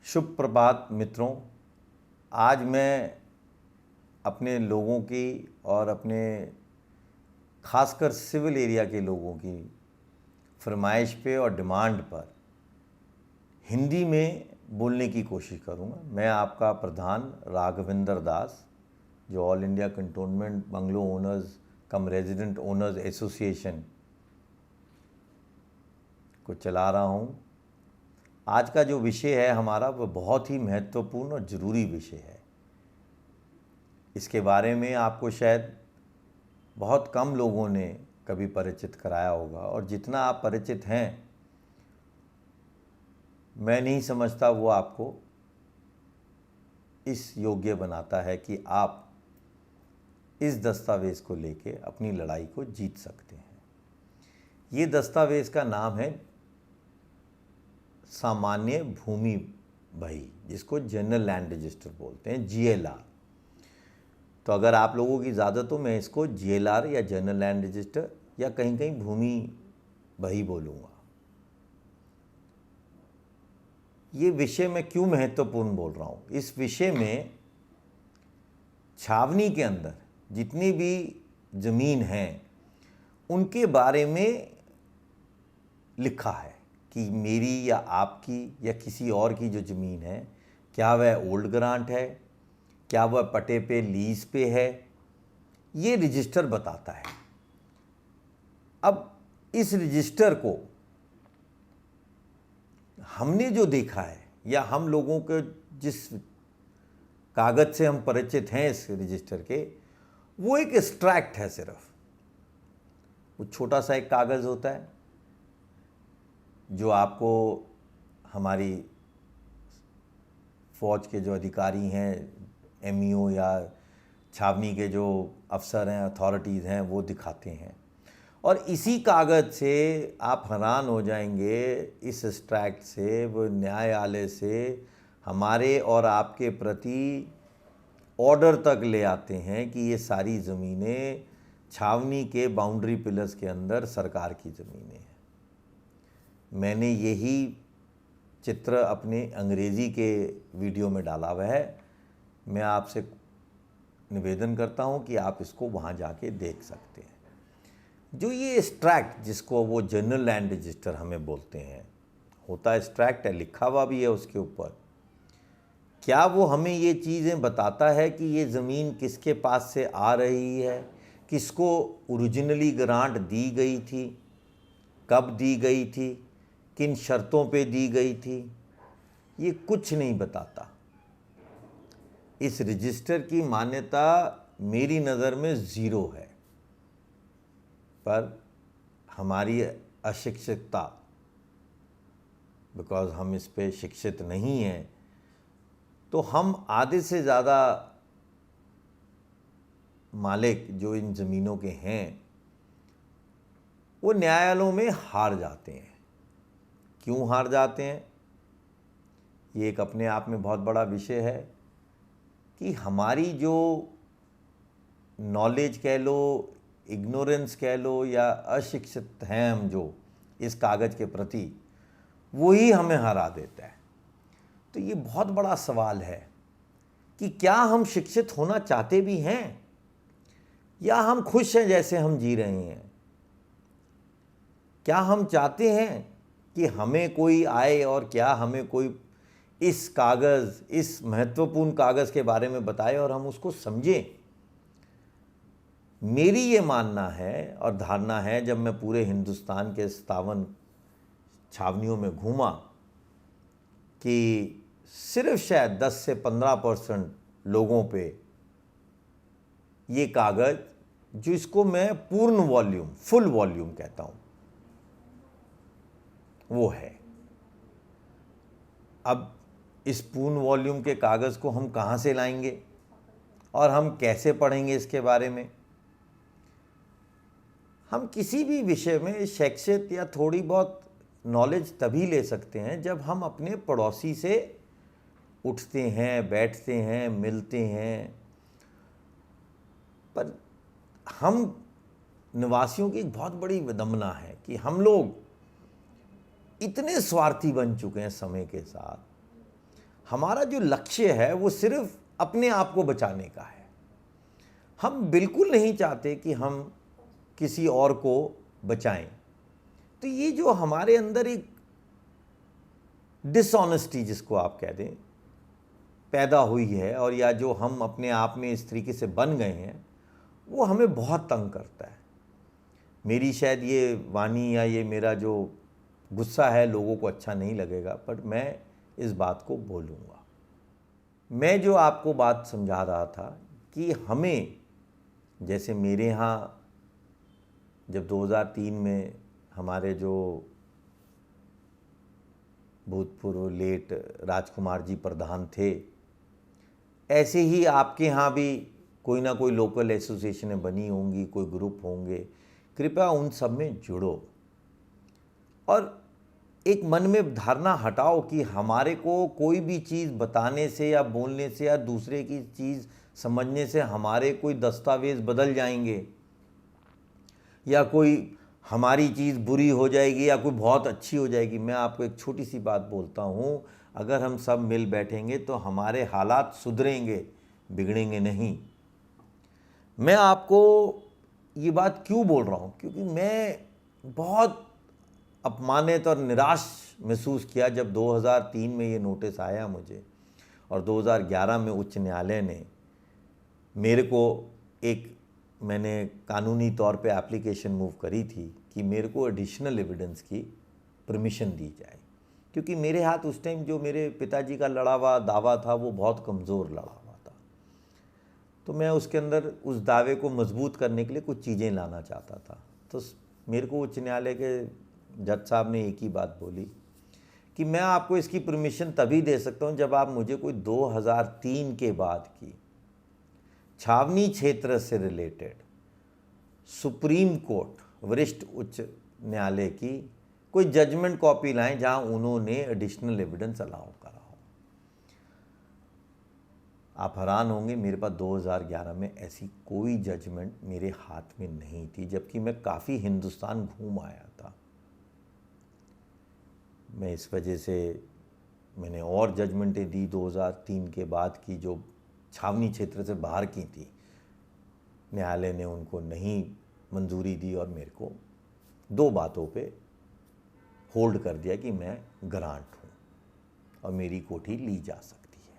शुभ प्रभात मित्रों। आज मैं अपने लोगों की और अपने खासकर सिविल एरिया के लोगों की फरमाइश पे और डिमांड पर हिंदी में बोलने की कोशिश करूँगा। मैं आपका प्रधान राघविंदर दास, जो all India cantonment bungalow owners cum resident owners association को चला रहा हूँ। आज का जो विषय है हमारा वो बहुत ही महत्वपूर्ण और ज़रूरी विषय है। इसके बारे में आपको शायद बहुत कम लोगों ने कभी परिचित कराया होगा, और जितना आप परिचित हैं मैं नहीं समझता वो आपको इस योग्य बनाता है कि आप इस दस्तावेज़ को लेके अपनी लड़ाई को जीत सकते हैं। ये दस्तावेज़ का नाम है सामान्य भूमि बही, जिसको जनरल लैंड रजिस्टर बोलते हैं, जीएलआर। तो अगर आप लोगों की इजाज़त हो मैं इसको जीएलआर या जनरल लैंड रजिस्टर या कहीं कहीं भूमि बही बोलूँगा। ये विषय मैं क्यों महत्वपूर्ण बोल रहा हूँ? इस विषय में छावनी के अंदर जितनी भी ज़मीन हैं उनके बारे में लिखा है कि मेरी या आपकी या किसी और की जो ज़मीन है, क्या वह ओल्ड ग्रांट है, क्या वह पटे पे लीज पे है, ये रजिस्टर बताता है। अब इस रजिस्टर को हमने जो देखा है या हम लोगों के जिस कागज़ से हम परिचित हैं इस रजिस्टर के, वो एक एक्सट्रैक्ट है। सिर्फ वो छोटा सा एक कागज़ होता है जो आपको हमारी फ़ौज के जो अधिकारी हैं, एमईओ या छावनी के जो अफसर हैं, अथॉरिटीज़ हैं, वो दिखाते हैं। और इसी कागज़ से आप हैरान हो जाएंगे, इस एक्सट्रैक्ट से वो न्यायालय से हमारे और आपके प्रति ऑर्डर तक ले आते हैं कि ये सारी ज़मीनें छावनी के बाउंड्री पिलर्स के अंदर सरकार की ज़मीनें हैं। मैंने यही चित्र अपने अंग्रेज़ी के वीडियो में डाला हुआ है। मैं आपसे निवेदन करता हूं कि आप इसको वहां जाके देख सकते हैं। जो ये एक्सट्रैक्ट, जिसको वो जनरल लैंड रजिस्टर हमें बोलते हैं, होता एक्सट्रैक्ट है, लिखा हुआ भी है उसके ऊपर। क्या वो हमें ये चीज़ें बताता है कि ये ज़मीन किसके पास से आ रही है, किसको ओरिजिनली ग्रांट दी गई थी, कब दी गई थी, किन शर्तों पे दी गई थी? ये कुछ नहीं बताता। इस रजिस्टर की मान्यता मेरी नज़र में ज़ीरो है, पर हमारी अशिक्षितता, बिकॉज़ हम इस पे शिक्षित नहीं हैं, तो हम आधे से ज़्यादा मालिक जो इन ज़मीनों के हैं वो न्यायालयों में हार जाते हैं। क्यों हार जाते हैं? ये एक अपने आप में बहुत बड़ा विषय है कि हमारी जो नॉलेज कह लो, इग्नोरेंस कह लो, या अशिक्षित हैं हम जो इस कागज़ के प्रति, वही हमें हरा देता है। तो ये बहुत बड़ा सवाल है कि क्या हम शिक्षित होना चाहते भी हैं, या हम खुश हैं जैसे हम जी रहे हैं? क्या हम चाहते हैं कि हमें कोई आए और क्या हमें कोई इस कागज़, इस महत्वपूर्ण कागज़ के बारे में बताए और हम उसको समझें? मेरी ये मानना है और धारणा है, जब मैं पूरे हिंदुस्तान के 57 छावनियों में घूमा, कि सिर्फ शायद 10 से 15% लोगों पे ये कागज़, जो इसको मैं पूर्ण वॉल्यूम, फुल वॉल्यूम कहता हूँ, वो है। अब इस पूर्ण वॉल्यूम के कागज़ को हम कहाँ से लाएंगे और हम कैसे पढ़ेंगे इसके बारे में? हम किसी भी विषय में शैक्षिक या थोड़ी बहुत नॉलेज तभी ले सकते हैं जब हम अपने पड़ोसी से उठते हैं, बैठते हैं, मिलते हैं। पर हम निवासियों की एक बहुत बड़ी विडंबना है कि हम लोग इतने स्वार्थी बन चुके हैं समय के साथ। हमारा जो लक्ष्य है वो सिर्फ अपने आप को बचाने का है। हम बिल्कुल नहीं चाहते कि हम किसी और को बचाएं। तो ये जो हमारे अंदर एक डिसऑनेस्टी जिसको आप कह दें पैदा हुई है, और या जो हम अपने आप में इस तरीके से बन गए हैं, वो हमें बहुत तंग करता है। मेरी शायद ये वाणी या ये मेरा जो गुस्सा है लोगों को अच्छा नहीं लगेगा, पर मैं इस बात को बोलूँगा। मैं जो आपको बात समझा रहा था कि हमें, जैसे मेरे यहाँ जब 2003 में हमारे जो भूतपूर्व लेट राजकुमार जी प्रधान थे, ऐसे ही आपके यहाँ भी कोई ना कोई लोकल एसोसिएशनें बनी होंगी, कोई ग्रुप होंगे। कृपया उन सब में जुड़ो और एक मन में धारणा हटाओ कि हमारे को कोई भी चीज़ बताने से या बोलने से या दूसरे की चीज़ समझने से हमारे कोई दस्तावेज बदल जाएंगे, या कोई हमारी चीज़ बुरी हो जाएगी या कोई बहुत अच्छी हो जाएगी। मैं आपको एक छोटी सी बात बोलता हूँ, अगर हम सब मिल बैठेंगे तो हमारे हालात सुधरेंगे, बिगड़ेंगे नहीं। मैं आपको ये बात क्यों बोल रहा हूँ, क्योंकि मैं बहुत अपमानित और निराश महसूस किया जब 2003 में ये नोटिस आया मुझे, और 2011 में उच्च न्यायालय ने मेरे को मैंने कानूनी तौर पे एप्लीकेशन मूव करी थी कि मेरे को एडिशनल एविडेंस की परमिशन दी जाए, क्योंकि मेरे हाथ उस टाइम जो मेरे पिताजी का लड़ा हुआ दावा था वो बहुत कमज़ोर लड़ा हुआ था। तो मैं उसके अंदर उस दावे को मजबूत करने के लिए कुछ चीज़ें लाना चाहता था। तो मेरे को उच्च न्यायालय के जज साहब ने एक ही बात बोली कि मैं आपको इसकी परमिशन तभी दे सकता हूँ जब आप मुझे कोई 2003 के बाद की छावनी क्षेत्र से रिलेटेड सुप्रीम कोर्ट वरिष्ठ उच्च न्यायालय की कोई जजमेंट कॉपी लाएं जहां उन्होंने एडिशनल एविडेंस अलाउ करा हो। आप हैरान होंगे, मेरे पास 2011 में ऐसी कोई जजमेंट मेरे हाथ में नहीं थी, जबकि मैं काफ़ी हिंदुस्तान घूम आया था। मैं इस वजह से मैंने और जजमेंटें दी 2003 के बाद की जो छावनी क्षेत्र से बाहर की थी, न्यायालय ने उनको नहीं मंजूरी दी और मेरे को 2 बातों पे होल्ड कर दिया कि मैं ग्रांट हूँ और मेरी कोठी ली जा सकती है।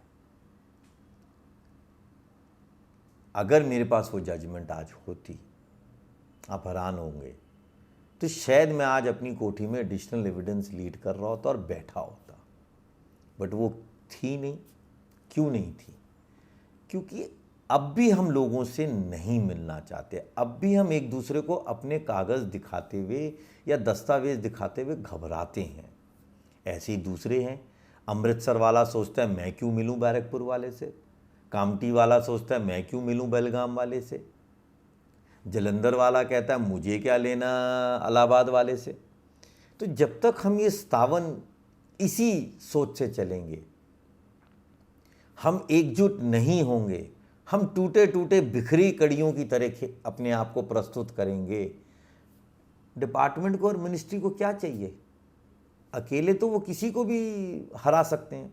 अगर मेरे पास वो जजमेंट आज होती, आप हैरान होंगे, तो शायद मैं आज अपनी कोठी में एडिशनल एविडेंस लीड कर रहा होता और बैठा होता, बट वो थी नहीं। क्यों नहीं थी? क्योंकि अब भी हम लोगों से नहीं मिलना चाहते, अब भी हम एक दूसरे को अपने कागज़ दिखाते हुए या दस्तावेज दिखाते हुए घबराते हैं। ऐसे ही दूसरे हैं, अमृतसर वाला सोचता है मैं क्यों मिलूं बैरकपुर वाले से, कामटी वाला सोचता है मैं क्यों मिलूं बेलगाम वाले से, जलंधर वाला कहता है मुझे क्या लेना इलाहाबाद वाले से। तो जब तक हम ये स्थावन इसी सोच से चलेंगे, हम एकजुट नहीं होंगे, हम टूटे टूटे बिखरी कड़ियों की तरह अपने आप को प्रस्तुत करेंगे। डिपार्टमेंट को और मिनिस्ट्री को क्या चाहिए? अकेले तो वो किसी को भी हरा सकते हैं,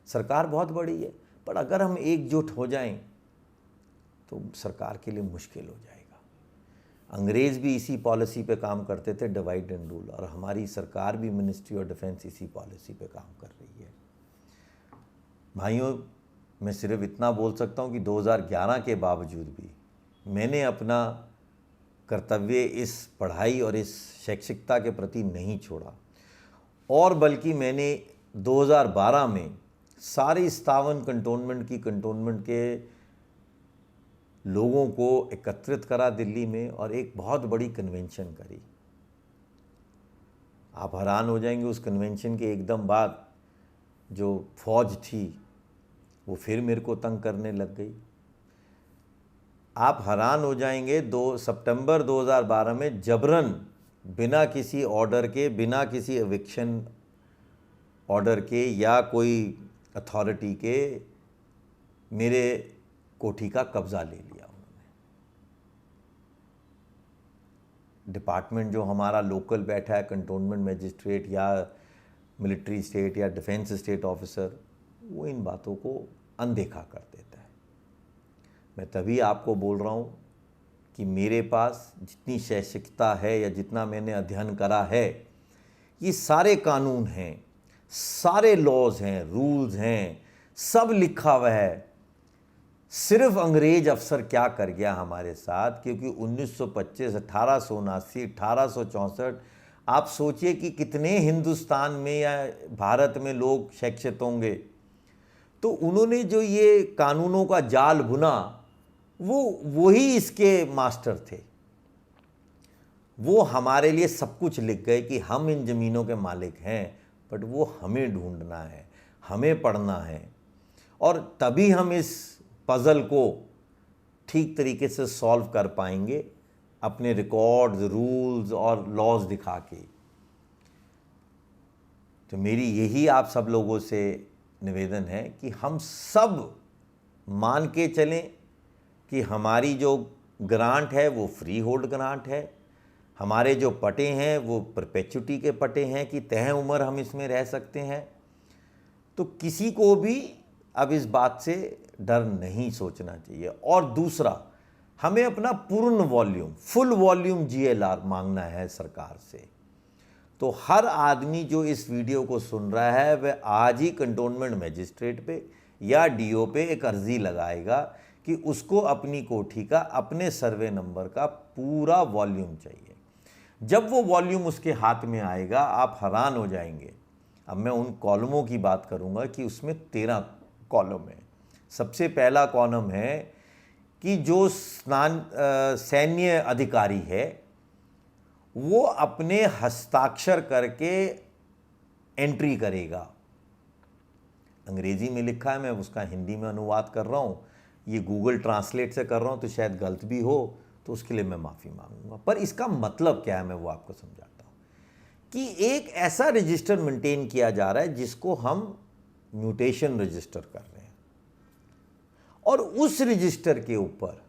सरकार बहुत बड़ी है, पर अगर हम एकजुट हो जाएं तो सरकार के लिए मुश्किल हो जाएगा। अंग्रेज़ भी इसी पॉलिसी पे काम करते थे, डिवाइड एंड रूल, और हमारी सरकार भी, मिनिस्ट्री ऑफ डिफेंस, इसी पॉलिसी पे काम कर रही है। भाइयों, मैं सिर्फ इतना बोल सकता हूँ कि 2011 के बावजूद भी मैंने अपना कर्तव्य इस पढ़ाई और इस शैक्षिकता के प्रति नहीं छोड़ा, और बल्कि मैंने 2012 में सारे 57 कंटोनमेंट के लोगों को एकत्रित करा दिल्ली में और एक बहुत बड़ी कन्वेंशन करी। आप हैरान हो जाएंगे, उस कन्वेंशन के एकदम बाद जो फौज थी वो फिर मेरे को तंग करने लग गई। आप हैरान हो जाएंगे, 2 सितंबर 2012 में जबरन, बिना किसी ऑर्डर के, बिना किसी एविक्शन ऑर्डर के या कोई अथॉरिटी के, मेरे कोठी का कब्ज़ा ले लिया उन्होंने। डिपार्टमेंट जो हमारा लोकल बैठा है, कंटोनमेंट मजिस्ट्रेट या मिलिट्री स्टेट या डिफेंस स्टेट ऑफिसर, वो इन बातों को अनदेखा कर देता है। मैं तभी आपको बोल रहा हूँ कि मेरे पास जितनी शैक्षिकता है या जितना मैंने अध्ययन करा है, ये सारे कानून हैं, सारे लॉज हैं, रूल्स हैं, सब लिखा हुआ है। सिर्फ अंग्रेज अफसर क्या कर गया हमारे साथ, क्योंकि 1925, 1879, 1864, आप सोचिए कि कितने हिंदुस्तान में या भारत में लोग शिक्षित होंगे। तो उन्होंने जो ये कानूनों का जाल बुना, वही इसके मास्टर थे। वो हमारे लिए सब कुछ लिख गए कि हम इन ज़मीनों के मालिक हैं, बट वो हमें ढूंढना है, हमें पढ़ना है, और तभी हम इस पज़ल को ठीक तरीके से सॉल्व कर पाएंगे अपने रिकॉर्ड्स, रूल्स और लॉज दिखा के। तो मेरी यही आप सब लोगों से निवेदन है कि हम सब मान के चलें कि हमारी जो ग्रांट है वो फ्री होल्ड ग्रांट है, हमारे जो पट्टे हैं वो परपेचुटी के पट्टे हैं कि तय उम्र हम इसमें रह सकते हैं। तो किसी को भी अब इस बात से डर नहीं सोचना चाहिए। और दूसरा, हमें अपना पूर्ण वॉल्यूम, फुल वॉल्यूम GLR मांगना है सरकार से। तो हर आदमी जो इस वीडियो को सुन रहा है वह आज ही कंटोनमेंट मजिस्ट्रेट पे या DO पे एक अर्जी लगाएगा कि उसको अपनी कोठी का, अपने सर्वे नंबर का पूरा वॉल्यूम चाहिए। जब वो वॉल्यूम उसके हाथ में आएगा, आप हैरान हो जाएंगे। अब मैं उन कॉलमों की बात करूंगा कि उसमें 13 कॉलम है। सबसे पहला कॉलम है कि जो सैन्य अधिकारी है वो अपने हस्ताक्षर करके एंट्री करेगा। अंग्रेजी में लिखा है, मैं उसका हिंदी में अनुवाद कर रहा हूँ, ये गूगल ट्रांसलेट से कर रहा हूँ, तो शायद गलत भी हो, तो उसके लिए मैं माफ़ी मांगूंगा। पर इसका मतलब क्या है मैं वो आपको समझाता हूँ कि एक ऐसा रजिस्टर मेंटेन किया जा रहा है जिसको हम म्यूटेशन रजिस्टर कर रहे हैं, और उस रजिस्टर के ऊपर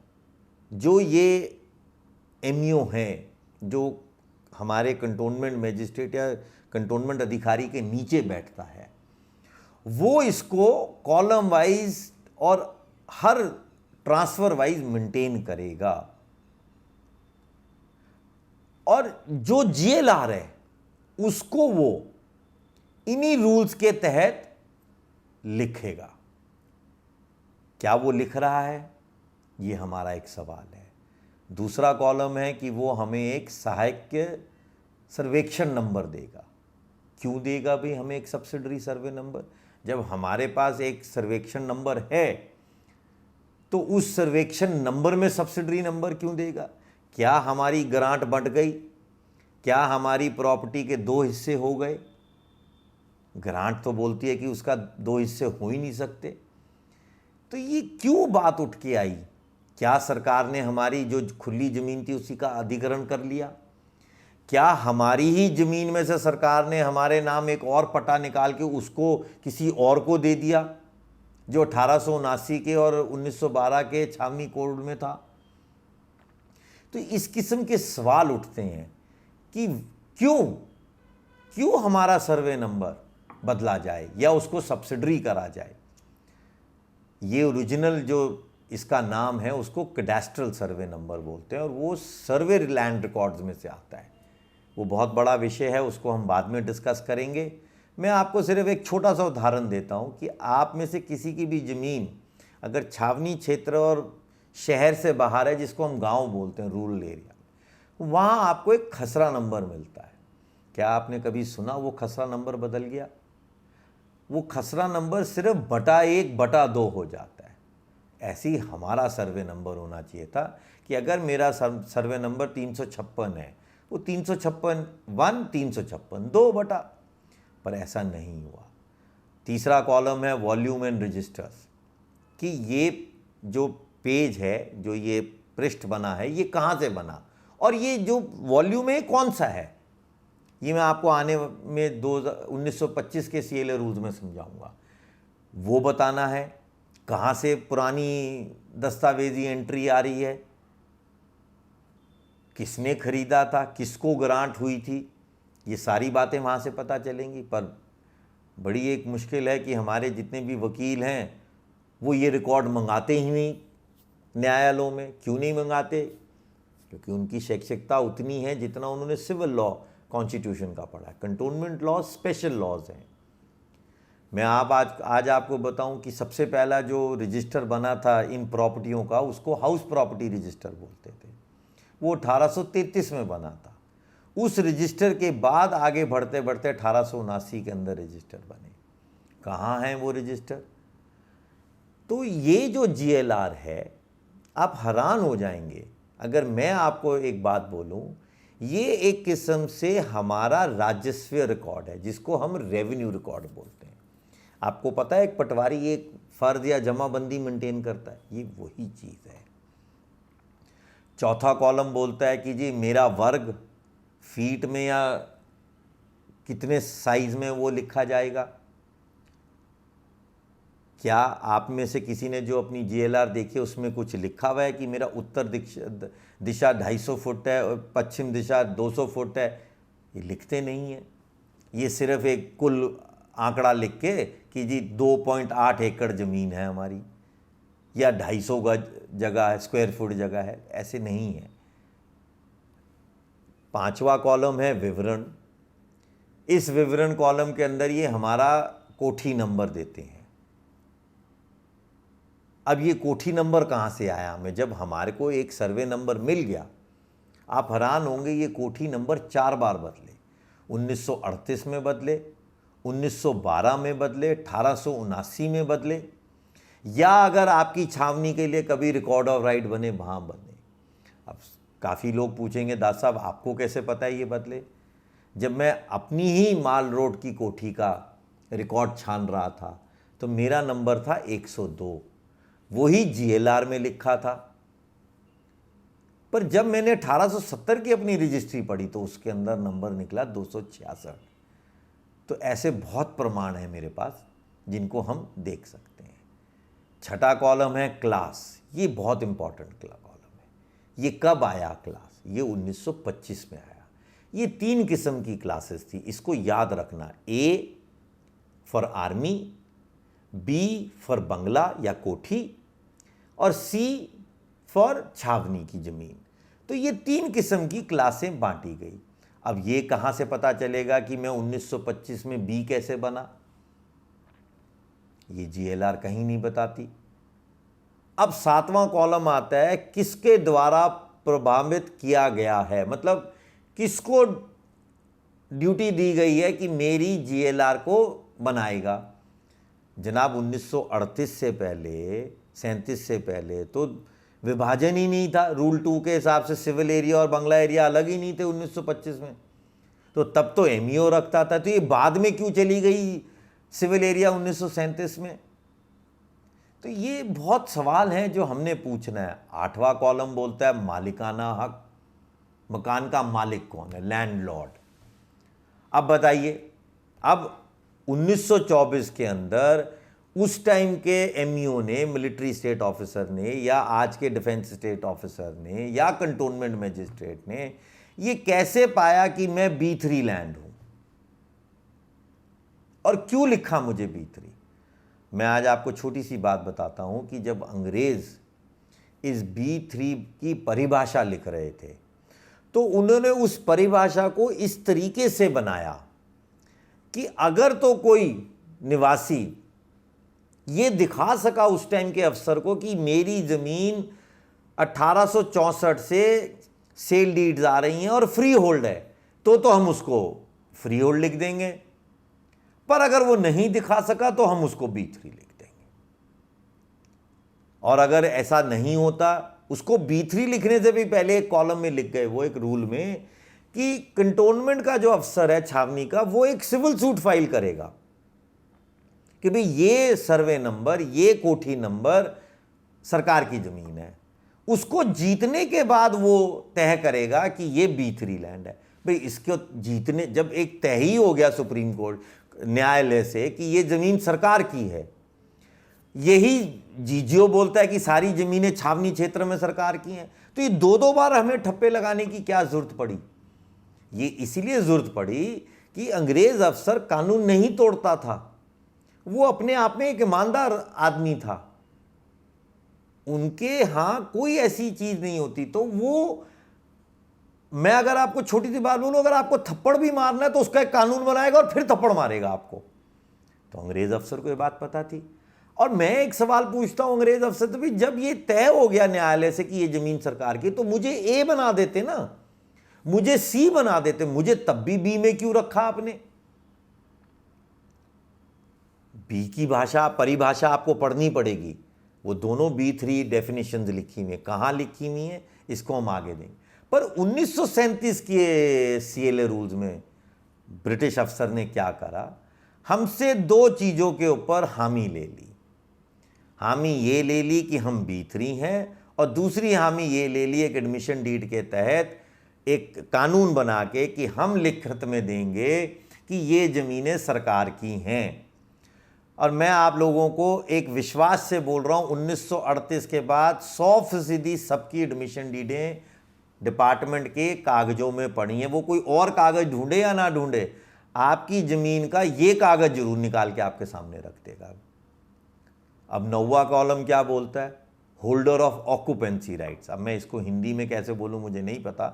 जो ये MO हैं, जो हमारे कंटोनमेंट मजिस्ट्रेट या कंटोनमेंट अधिकारी के नीचे बैठता है, वो इसको कॉलम वाइज और हर ट्रांसफर वाइज मेंटेन करेगा। और जो GLR है उसको वो इन्हीं रूल्स के तहत लिखेगा। क्या वो लिख रहा है, ये हमारा एक सवाल है। दूसरा कॉलम है कि वो हमें एक सहायक सर्वेक्षण नंबर देगा। क्यों देगा भाई हमें एक सब्सिडरी सर्वे नंबर? जब हमारे पास एक सर्वेक्षण नंबर है तो उस सर्वेक्षण नंबर में सब्सिडरी नंबर क्यों देगा? क्या हमारी ग्रांट बंट गई? क्या हमारी प्रॉपर्टी के 2 हिस्से हो गए? ग्रांट तो बोलती है कि उसका 2 हिस्से हो ही नहीं सकते। तो ये क्यों बात उठ के आई? क्या सरकार ने हमारी जो खुली ज़मीन थी उसी का अधिग्रहण कर लिया? क्या हमारी ही ज़मीन में से सरकार ने हमारे नाम एक और पट्टा निकाल के उसको किसी और को दे दिया जो 1879 के और 1912 के छावनी कोड में था? तो इस किस्म के सवाल उठते हैं कि क्यों हमारा सर्वे नंबर बदला जाए या उसको सब्सिडरी करा जाए। ये ओरिजिनल जो इसका नाम है उसको कैडेस्ट्रल सर्वे नंबर बोलते हैं, और वो सर्वे लैंड रिकॉर्ड्स में से आता है। वो बहुत बड़ा विषय है, उसको हम बाद में डिस्कस करेंगे। मैं आपको सिर्फ एक छोटा सा उदाहरण देता हूँ कि आप में से किसी की भी ज़मीन अगर छावनी क्षेत्र और शहर से बाहर है, जिसको हम गांव बोलते हैं, रूरल एरिया, वहाँ आपको एक खसरा नंबर मिलता है। क्या आपने कभी सुना वो खसरा नंबर बदल गया? वो खसरा नंबर सिर्फ /1/2 हो जाता है। ऐसे ही हमारा सर्वे नंबर होना चाहिए था कि अगर मेरा सर्वे नंबर 356 है, वो 356 1 356 2 बटा, पर ऐसा नहीं हुआ। तीसरा कॉलम है वॉल्यूम एंड रजिस्टर्स, कि ये जो पेज है, जो ये पृष्ठ बना है, ये कहाँ से बना, और ये जो वॉल्यूम है कौन सा है। ये मैं आपको आने में 1925 के CLA रूल्स में समझाऊंगा। वो बताना है कहाँ से पुरानी दस्तावेजी एंट्री आ रही है, किसने खरीदा था, किसको ग्रांट हुई थी, ये सारी बातें वहाँ से पता चलेंगी। पर बड़ी एक मुश्किल है कि हमारे जितने भी वकील हैं वो ये रिकॉर्ड मंगाते ही नहीं न्यायालयों में। क्यों नहीं मंगाते? क्योंकि उनकी शैक्षिकता उतनी है जितना उन्होंने सिविल लॉ कॉन्स्टिट्यूशन का पढ़ा है। कंटोनमेंट लॉ स्पेशल लॉज हैं। मैं आज आपको बताऊं कि सबसे पहला जो रजिस्टर बना था इन प्रॉपर्टियों का, उसको हाउस प्रॉपर्टी रजिस्टर बोलते थे। वो 1833 में बना था। उस रजिस्टर के बाद आगे बढ़ते बढ़ते 1879 के अंदर रजिस्टर बने। कहाँ हैं वो रजिस्टर? तो ये जो जीएलआर है, आप हैरान हो जाएंगे अगर मैं आपको एक बात बोलूं, ये एक किस्म से हमारा राजस्व रिकॉर्ड है, जिसको हम रेवेन्यू रिकॉर्ड बोलते हैं। आपको पता है एक पटवारी एक फर्ज या जमाबंदी मेंटेन करता है, ये वही चीज़ है। चौथा कॉलम बोलता है कि जी मेरा वर्ग फीट में या कितने साइज में वो लिखा जाएगा। क्या आप में से किसी ने जो अपनी जीएलआर देखी है उसमें कुछ लिखा हुआ है कि मेरा उत्तर दिशा 250 फुट है और पश्चिम दिशा 200 फुट है? ये लिखते नहीं है। ये सिर्फ एक कुल आंकड़ा लिख के कि जी 2.8 एकड़ ज़मीन है हमारी या 250 गज जगह है, स्क्वायर फुट जगह है, ऐसे नहीं है। पांचवा कॉलम है विवरण। इस विवरण कॉलम के अंदर ये हमारा कोठी नंबर देते हैं। अब ये कोठी नंबर कहाँ से आया हमें? जब हमारे को एक सर्वे नंबर मिल गया, आप हैरान होंगे ये कोठी नंबर 4 बार बदले। 1938 में बदले, 1912 में बदले, 1879 में बदले, या अगर आपकी छावनी के लिए कभी रिकॉर्ड ऑफ राइट बने वहाँ बने। अब काफ़ी लोग पूछेंगे दास साहब आपको कैसे पता है ये बदले? जब मैं अपनी ही माल रोड की कोठी का रिकॉर्ड छान रहा था तो मेरा नंबर था 102, वही जीएलआर में लिखा था। पर जब मैंने 1870 की अपनी रजिस्ट्री पढ़ी तो उसके अंदर नंबर निकला 266। तो ऐसे बहुत प्रमाण हैं मेरे पास जिनको हम देख सकते हैं। छठा कॉलम है क्लास। ये बहुत इंपॉर्टेंट कॉलम है। ये कब आया क्लास? ये 1925 में आया। ये 3 किस्म की क्लासेस थी, इसको याद रखना। A for army, B for बंगला या कोठी, और सी फॉर छावनी की ज़मीन। तो ये 3 किस्म की क्लासें बांटी गई। अब ये कहाँ से पता चलेगा कि मैं 1925 में बी कैसे बना? ये जीएलआर कहीं नहीं बताती। अब 7वां कॉलम आता है किसके द्वारा प्रभावित किया गया है, मतलब किसको ड्यूटी दी गई है कि मेरी जीएलआर को बनाएगा। जनाब 1938 से पहले, 37 से पहले तो विभाजन ही नहीं था। रूल 2 के हिसाब से सिविल एरिया और बंगला एरिया अलग ही नहीं थे 1925 में। तो तब तो एमईओ रखता था। तो ये बाद में क्यों चली गई सिविल एरिया 1937 में? तो ये बहुत सवाल हैं जो हमने पूछना है। 8वां कॉलम बोलता है मालिकाना हक। मकान का मालिक कौन है? लैंडलॉर्ड। अब बताइए, अब 1924 के अंदर उस टाइम के एमईओ ने, मिलिट्री स्टेट ऑफिसर ने, या आज के डिफेंस स्टेट ऑफिसर ने, या कंटोनमेंट मजिस्ट्रेट ने ये कैसे पाया कि मैं B3 लैंड हूं? और क्यों लिखा मुझे B3? मैं आज आपको छोटी सी बात बताता हूं कि जब अंग्रेज इस B3 की परिभाषा लिख रहे थे तो उन्होंने उस परिभाषा को इस तरीके से बनाया कि अगर तो कोई निवासी ये दिखा सका उस टाइम के अफसर को कि मेरी ज़मीन 1864 से सेल डीड्स आ रही हैं और फ्री होल्ड है, तो हम उसको फ्री होल्ड लिख देंगे। पर अगर वो नहीं दिखा सका तो हम उसको B3 लिख देंगे। और अगर ऐसा नहीं होता, उसको B3 लिखने से भी पहले एक कॉलम में लिख गए वो एक रूल में कि कंटोनमेंट का जो अफसर है छावनी का, वो एक सिविल सूट फाइल करेगा कि भाई ये सर्वे नंबर, ये कोठी नंबर सरकार की ज़मीन है। उसको जीतने के बाद वो तय करेगा कि ये B3 लैंड है। भाई इसको जीतने, जब एक तय ही हो गया सुप्रीम कोर्ट न्यायालय से कि ये ज़मीन सरकार की है, यही जीजीओ बोलता है कि सारी ज़मीनें छावनी क्षेत्र में सरकार की हैं, तो ये 2 बार हमें ठप्पे लगाने की क्या ज़रूरत पड़ी? ये इसीलिए ज़रूरत पड़ी कि अंग्रेज अफसर कानून नहीं तोड़ता था, वो अपने आप में एक ईमानदार आदमी था, उनके यहाँ कोई ऐसी चीज नहीं होती। तो वो, मैं अगर आपको छोटी सी बात बोलूं, अगर आपको थप्पड़ भी मारना है तो उसका एक कानून बनाएगा और फिर थप्पड़ मारेगा आपको। तो अंग्रेज अफसर को ये बात पता थी। और मैं एक सवाल पूछता हूं अंग्रेज अफसर से, भी जब ये तय हो गया न्यायालय से कि ये जमीन सरकार की, तो मुझे ए बना देते ना, मुझे सी बना देते, मुझे तब भी बी में क्यों रखा आपने? बी की भाषा, परिभाषा आपको पढ़नी पड़ेगी। वो दोनों B3 डेफिनेशंस लिखी हुई है, कहां लिखी हुई है इसको हम आगे देंगे। पर 1937 के CLA रूल्स में ब्रिटिश अफसर ने क्या करा, हमसे दो चीजों के ऊपर हामी ले ली। हामी ये ले ली कि हम B3 हैं, और दूसरी हामी ये ले ली एक एडमिशन डीड के तहत एक कानून बना के कि हम लिखित में देंगे कि ये ज़मीनें सरकार की हैं। और मैं आप लोगों को एक विश्वास से बोल रहा हूँ, 1938 के बाद 100% सबकी एडमिशन डीडें डिपार्टमेंट के कागज़ों में पड़ी हैं। वो कोई और कागज़ ढूंढे या ना ढूंढे, आपकी ज़मीन का ये कागज़ जरूर निकाल के आपके सामने रख देगा। अब 9वां कॉलम क्या बोलता है? Holder of occupancy rights. अब मैं इसको हिंदी में कैसे बोलूँ मुझे नहीं पता,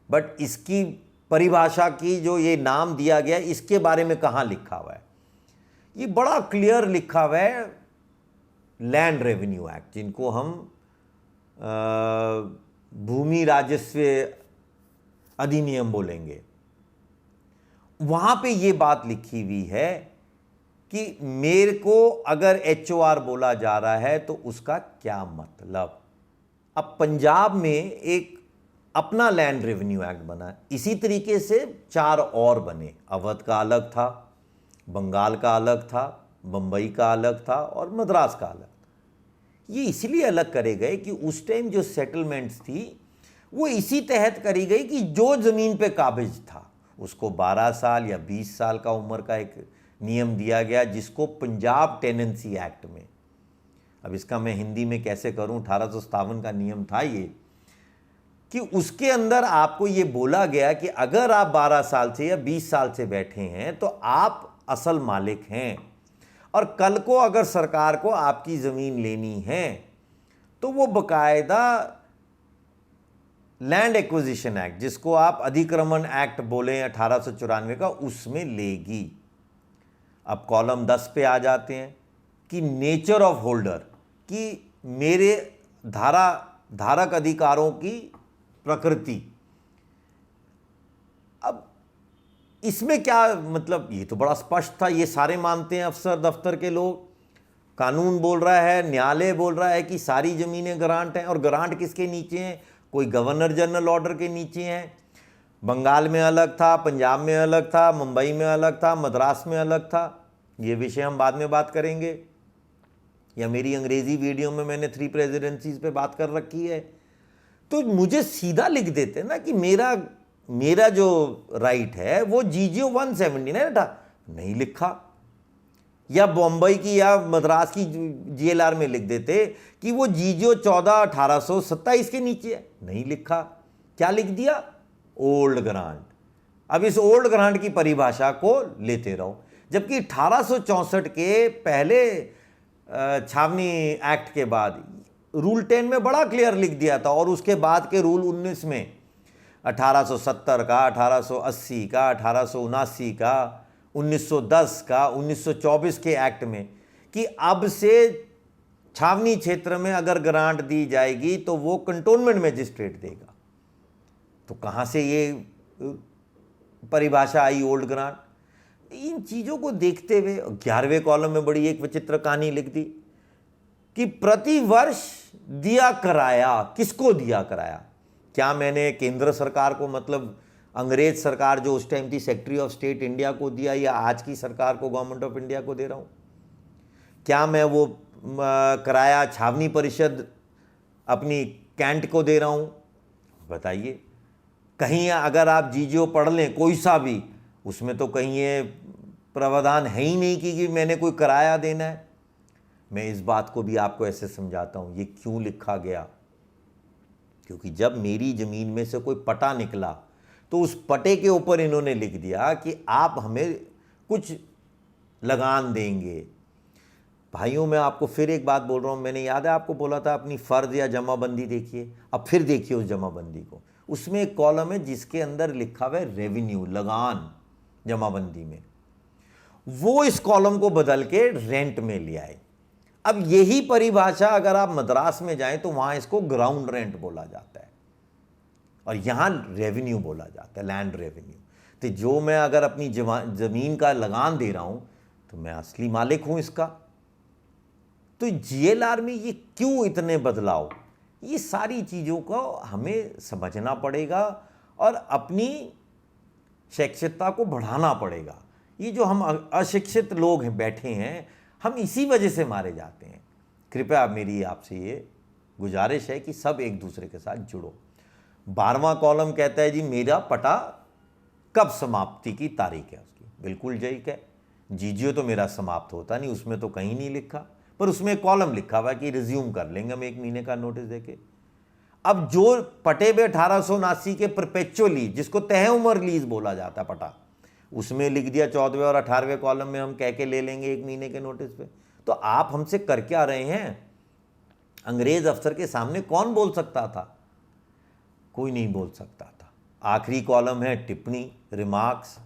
बट इसकी परिभाषा की जो ये नाम दिया गया इसके बारे में कहाँ लिखा हुआ है? ये बड़ा क्लियर लिखा हुआ है लैंड रेवेन्यू एक्ट, जिनको हम भूमि राजस्व अधिनियम बोलेंगे। वहां पे ये बात लिखी हुई है कि मेरे को अगर HOR बोला जा रहा है तो उसका क्या मतलब। अब पंजाब में एक अपना लैंड रेवेन्यू एक्ट बना, इसी तरीके से 4 और बने। अवध का अलग था, बंगाल का अलग था, बंबई का अलग था और मद्रास का अलग था। ये इसलिए अलग करे गए कि उस टाइम जो सेटलमेंट्स थी वो इसी तहत करी गई कि जो ज़मीन पे काबिज था उसको 12 साल या 20 साल का उम्र का एक नियम दिया गया, जिसको पंजाब टेनेंसी एक्ट में, अब इसका मैं हिंदी में कैसे करूं, 1857 का नियम था ये, कि उसके अंदर आपको ये बोला गया कि अगर आप 12 साल से या 20 साल से बैठे हैं तो आप असल मालिक हैं, और कल को अगर सरकार को आपकी ज़मीन लेनी है तो वो बकायदा लैंड एक्विजिशन एक्ट, जिसको आप अधिक्रमण एक्ट बोलें 1894 का, उसमें लेगी। अब कॉलम 10 पे आ जाते हैं कि नेचर ऑफ होल्डर, कि मेरे धारक अधिकारों की प्रकृति। अब इसमें क्या मतलब, ये तो बड़ा स्पष्ट था, ये सारे मानते हैं अफसर दफ्तर के लोग। कानून बोल रहा है, न्यायालय बोल रहा है कि सारी ज़मीनें ग्रांट हैं, और ग्रांट किसके नीचे हैं? कोई गवर्नर जनरल ऑर्डर के नीचे हैं। बंगाल में अलग था, पंजाब में अलग था, मुंबई में अलग था, मद्रास में अलग था। ये विषय हम बाद में बात करेंगे, या मेरी अंग्रेजी वीडियो में मैंने 3 प्रेसिडेंसीज पे बात कर रखी है। तो मुझे सीधा लिख देते ना कि मेरा जो राइट है वो GGO 179 था, नहीं लिखा। या बॉम्बई की या मद्रास की GLR में लिख देते कि वो GGO 14/1827 के नीचे है, नहीं लिखा। क्या लिख दिया? Old grant. अब इस ओल्ड ग्रांट की परिभाषा को लेते रहो, जबकि 1864 के पहले छावनी एक्ट के बाद रूल 10 में बड़ा क्लियर लिख दिया था, और उसके बाद के रूल 19 में 1870 का, 1880 का, 1879 का, 1910 का, 1924 के एक्ट में, कि अब से छावनी क्षेत्र में अगर ग्रांट दी जाएगी तो वो कंटोनमेंट मजिस्ट्रेट देगा। तो कहाँ से ये परिभाषा आई ओल्ड ग्रांट? इन चीज़ों को देखते हुए 11वें कॉलम में बड़ी एक विचित्र कहानी लिख दी कि प्रति वर्ष दिया कराया। किसको दिया कराया? क्या मैंने केंद्र सरकार को, मतलब अंग्रेज सरकार जो उस टाइम थी, सेक्रेटरी ऑफ स्टेट इंडिया को दिया, या आज की सरकार को, गवर्नमेंट ऑफ इंडिया को दे रहा हूँ? क्या मैं वो कराया छावनी परिषद अपनी कैंट को दे रहा हूँ? बताइए। कहीं अगर आप GGO पढ़ लें कोई सा भी, उसमें तो कहीं ये प्रावधान है ही नहीं कि मैंने कोई किराया देना है। मैं इस बात को भी आपको ऐसे समझाता हूँ, ये क्यों लिखा गया। क्योंकि जब मेरी ज़मीन में से कोई पटा निकला तो उस पटे के ऊपर इन्होंने लिख दिया कि आप हमें कुछ लगान देंगे। भाइयों, मैं आपको फिर एक बात बोल रहा हूँ, मैंने याद है आपको बोला था अपनी फ़र्ज या जमाबंदी देखिए, अब फिर देखिए उस जमाबंदी को। उसमें एक कॉलम है जिसके अंदर लिखा हुआ है रेवेन्यू, लगान जमाबंदी में, वो इस कॉलम को बदल के रेंट में ले आए। अब यही परिभाषा अगर आप मद्रास में जाएं तो वहां इसको ग्राउंड रेंट बोला जाता है और यहां रेवेन्यू बोला जाता है, लैंड रेवेन्यू। तो जो मैं अगर अपनी जमीन का लगान दे रहा हूं तो मैं असली मालिक हूं इसका। तो जीएलआर में ये क्यों इतने बदलाव, ये सारी चीज़ों को हमें समझना पड़ेगा और अपनी शैक्षिकता को बढ़ाना पड़ेगा। ये जो हम अशिक्षित लोग हैं बैठे हैं, हम इसी वजह से मारे जाते हैं। कृपया मेरी आपसे ये गुजारिश है कि सब एक दूसरे के साथ जुड़ो। 12वां कॉलम कहता है जी मेरा पटा कब समाप्ति की तारीख है उसकी, बिल्कुल ठीक है। जीजीओ तो मेरा समाप्त होता नहीं, उसमें तो कहीं नहीं लिखा, पर उसमें एक कॉलम लिखा हुआ कि रिज्यूम कर लेंगे हम 1 महीने का नोटिस देके। अब जो पटे पे 1879 के परपेचुअल लीज, जिसको तय उम्र लीज बोला जाता है पटा, उसमें लिख दिया 14वें और 18वें कॉलम में हम कह के ले लेंगे 1 महीने के नोटिस पे। तो आप हमसे कर क्या रहे हैं? अंग्रेज अफसर के सामने कौन बोल सकता था? कोई नहीं बोल सकता था। आखिरी कॉलम है टिप्पणी, रिमार्क्स।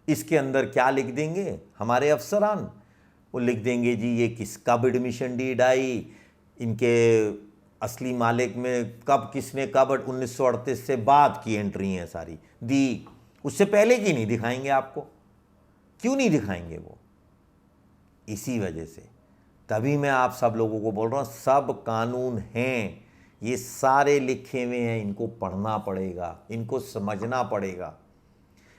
इसके अंदर क्या लिख देंगे हमारे अफसरान? वो लिख देंगे जी ये कब एडमिशन डीड आई, इनके असली मालिक में कब किसने कब 1938 से बाद की एंट्री है सारी दी, उससे पहले की नहीं दिखाएंगे आपको। क्यों नहीं दिखाएंगे वो? इसी वजह से। तभी मैं आप सब लोगों को बोल रहा हूँ, सब कानून हैं, ये सारे लिखे हुए हैं, इनको पढ़ना पड़ेगा, इनको समझना पड़ेगा।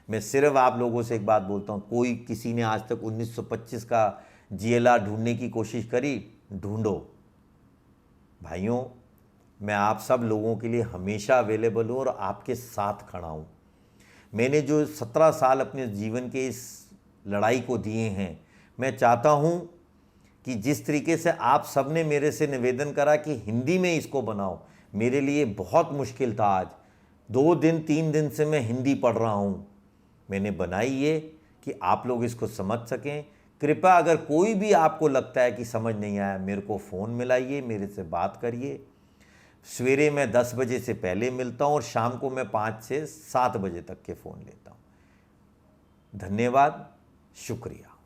मैं सिर्फ आप लोगों से एक बात बोलता हूँ, कोई किसी ने आज तक 1925 का जीएलआर ढूंढने की कोशिश करी? ढूंढो भाइयों, मैं आप सब लोगों के लिए हमेशा अवेलेबल हूँ और आपके साथ खड़ा हूँ। मैंने जो 17 साल अपने जीवन के इस लड़ाई को दिए हैं, मैं चाहता हूँ कि जिस तरीके से आप सब ने मेरे से निवेदन करा कि हिंदी में इसको बनाओ, मेरे लिए बहुत मुश्किल था। आज 2 दिन 3 दिन से मैं हिंदी पढ़ रहा हूँ। मैंने बनाई ये कि आप लोग इसको समझ सकें। कृपया अगर कोई भी आपको लगता है कि समझ नहीं आया, मेरे को फ़ोन मिलाइए, मेरे से बात करिए। सवेरे मैं 10 बजे से पहले मिलता हूँ और शाम को मैं 5 से 7 बजे तक के फ़ोन लेता हूँ। धन्यवाद, शुक्रिया।